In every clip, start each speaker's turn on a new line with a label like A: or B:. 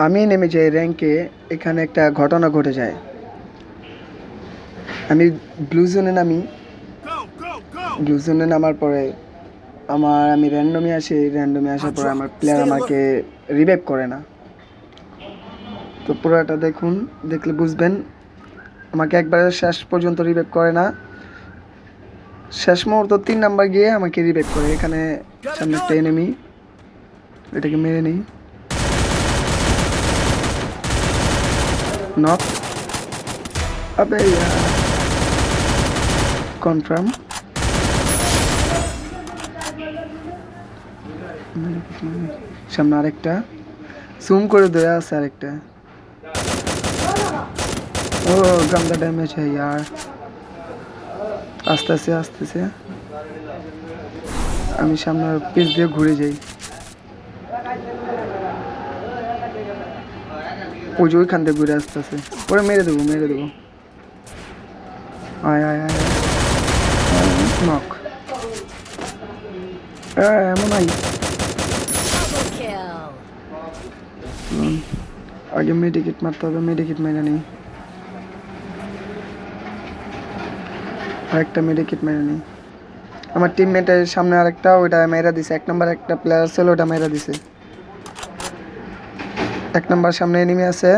A: আমি নেমে যাই র্যাঙ্কে। এখানে একটা ঘটনা ঘটে যায়। আমি ব্লু জোনে নামি। ব্লু জোনে নামার পরে আমি র্যান্ডমে আসি। র্যান্ডমে আসার পরে আমার প্লেয়ার আমাকে রিভাইভ করে না। তো পুরোটা দেখুন, দেখলে বুঝবেন। আমাকে একবারে শেষ পর্যন্ত রিভাইভ করে না। শেষ মুহূর্ত 3 নাম্বার গিয়ে আমাকে রিভাইভ করে। এখানে সামনে একটা এনিমি, এটাকে মেরে নেই। নক। আবে কনফার্ম। সামনে আরেকটা জুম করে দেয়া আছে আরেকটা। ও গন্দা ড্যামেজ है यार। আস্তে আস্তে আমি সামনে পিছ দিয়ে ঘুরে যাই। ওই যে ওইখান থেকে ঘুরে আসতেছে। ওরে মেরে দেবো। আয় নক। এমন আই। আগে মেডিকেট মারতে হবে। মেডিকেট মেরে নেই। আরেকটা মেডিকেট মেরে নেই। আমার টিমমেটের সামনে আরেকটা, ওইটা মেরা দিছে। 1 নাম্বার একটা প্লেয়ার ছিল, ওটা মেরা দিছে। 1 নাম্বার সামনে এনিমি আছে।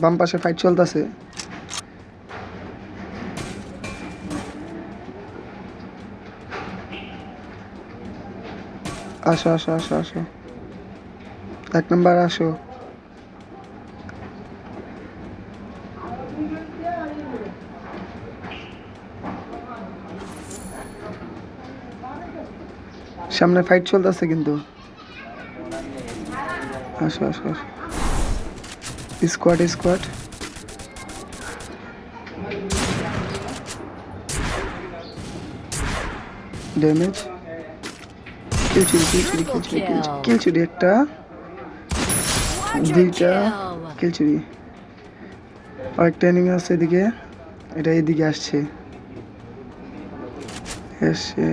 A: বাম পাশে ফাইট চলতেছে। আসো 1 নাম্বার আসো। সামনে ফাইট চলতেছে কিন্তু। আসো স্কোয়াড। ড্যামেজ। কিল চুরি একটা, দুইটা কিল চুরি। আরেকটা এনিমি আছে এদিকে। এটা এদিকে আসছে। এসে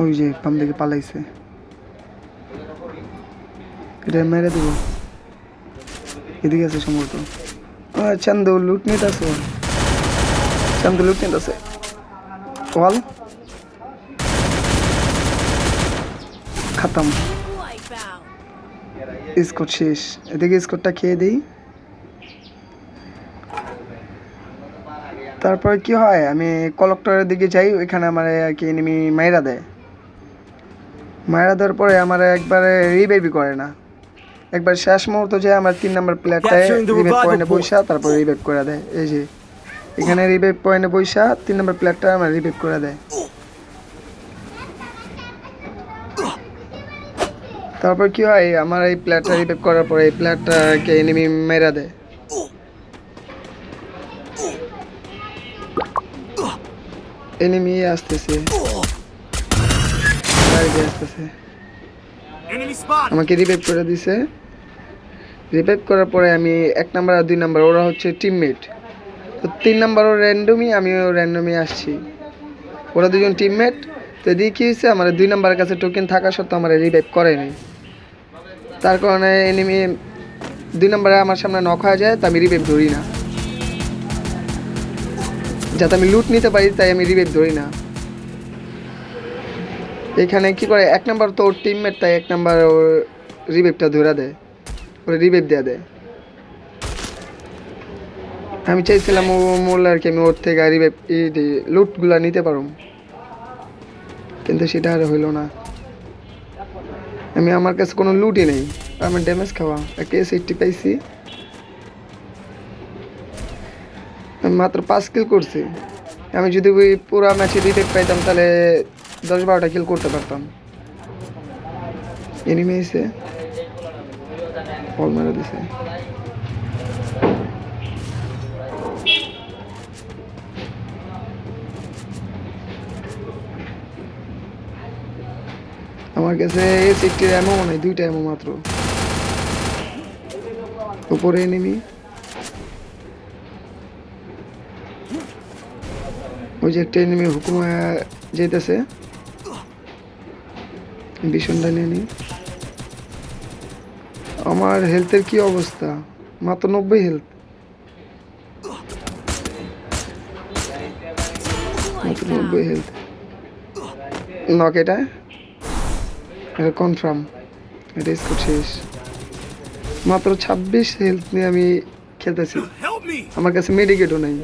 A: ওই যে বাম দিকে পালাইছে। এটা মেরে দেবো। এদিকে আছে সম্ভবত। চান্দু লুট নিতেছে। ওয়াল খতম। স্কোর শেষ। এদিকে স্কোরটা খেয়ে দিই। তারপরে কি হয়, আমি কলেক্টরের দিকে যাই। ওইখানে আমার আর কি এনিমি মাইরা দেয়। মাইরা দেওয়ার পরে আমার একবারে রিভাইভই করে না। একবার শেষ মুহূর্ত যে আমার 3 নাম্বার প্লেয়ারটায় রিভাইভ পয়েন্টে বৈশা তারপর রিভাইভ করে দেয়। এই যে এখানে রিভাইভ পয়েন্টে বৈশা 3 নাম্বার প্লেয়ারটা আমার রিভাইভ করে দেয়। তারপর কি হয়, আমার এই প্লেয়ারটা রিভাইভ করার পরে এই প্লেয়ারটাকে এনিমি মেরা দেয়। এনিমি আসতেছে। আমাকে রিভাইভ করে দিছে। রিভাইভ করার পরে আমি 1 নাম্বার আর 2 নাম্বার, ওরা হচ্ছে টিমমেট। তো 3 নাম্বারও র্যান্ডমই, আমিও র্যান্ডমই আসছি। ওরা দুজন টিমমেট। তো এদিকে কী হয়েছে, আমার 2 নাম্বারের কাছে টোকেন থাকা সত্ত্বেও আমার রিভাইভ করেনি। তার কারণে এনিমি 2 নাম্বারে আমার সামনে নক হয়ে যায়। তো আমি রিভাইভ ধরি না, যাতে আমি লুট নিতে পারি, তাই আমি রিভাইভ ধরি না। এখানে কি করে, 1 নাম্বার তো ওর টিমমেট, তাই 1 নাম্বার ওর রিভাইভটা ধরে দেয়, ওরা রিভাইভ দেওয়া দেয়। আমি চাইছিলাম ও মরলে আর কি আমি ওর থেকে রিভাইভ লুটগুলা নিতে পারব, কিন্তু সেটা আর হইল না। আমার কাছে কোনো লুটই নেই। আমার ড্যামেজ খাওয়া একটা S80 পাইছি। আমি মাত্র 5 কিল করছি। আমি যদি ওই পুরো ম্যাচে রিটেক পাইতাম তাহলে 10-12টা কিল করতে পারতাম। এনিমি এসে বল মেরে দিছে। আমার কাছে S80 এমন মনে হয় 2টা এমন মাত্র। উপরে এনিমি। ওই যে একটা এনিমি হুকুম যেতেছে। ভীষণটা নিয়ে নি। আমার হেলথের কি অবস্থা? মাত্র 90 হেলথ। মাত্র 90 হেলথ। নক এটা কনফার্ম। এটা স্কোর শেষ। মাত্র 26 হেলথ নিয়ে আমি খেলতেছি। আমার কাছে মেডিকেটও নেই।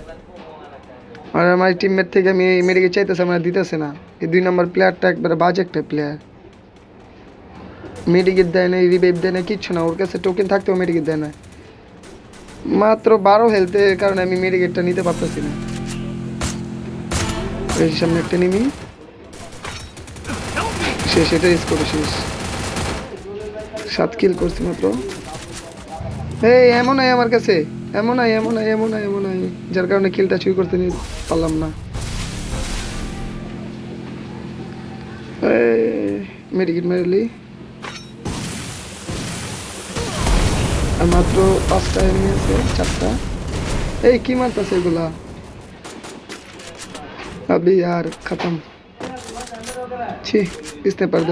A: আর আমার টিমমেট থেকে আমি মেডিকেট চাইতেছে, আমার দিতেছে না। এই 2 নম্বর প্লেয়ারটা একবারে বাজে একটা প্লেয়ার। মেডিকেট দেয় না, রিভাইভ দেয় না, কিচ্ছু না। ওর কাছে টোকেন থাকতেও মেডিকেট দেয় না। মাত্র 12 হেলথের কারণে আমি মেডিকেটটা নিতে পারতেছি না। এই সামনে একটা নিমি শেষ। এটা স্কোর শেষ। 7 কিল করছি মাত্র। এই এমন নাই আমার কাছে, এমন নাই, এমন নাই, এমন নাই, এমন নাই, যার কারণে কিলটা চুরি করতে পারলাম না। মেডিকেট মারলি। আর মাত্র 5টা এনিমি আছে, 4টা। এই কি মারতেছে এগুলা? अभी यार खत्म। छी, इसने पर्दा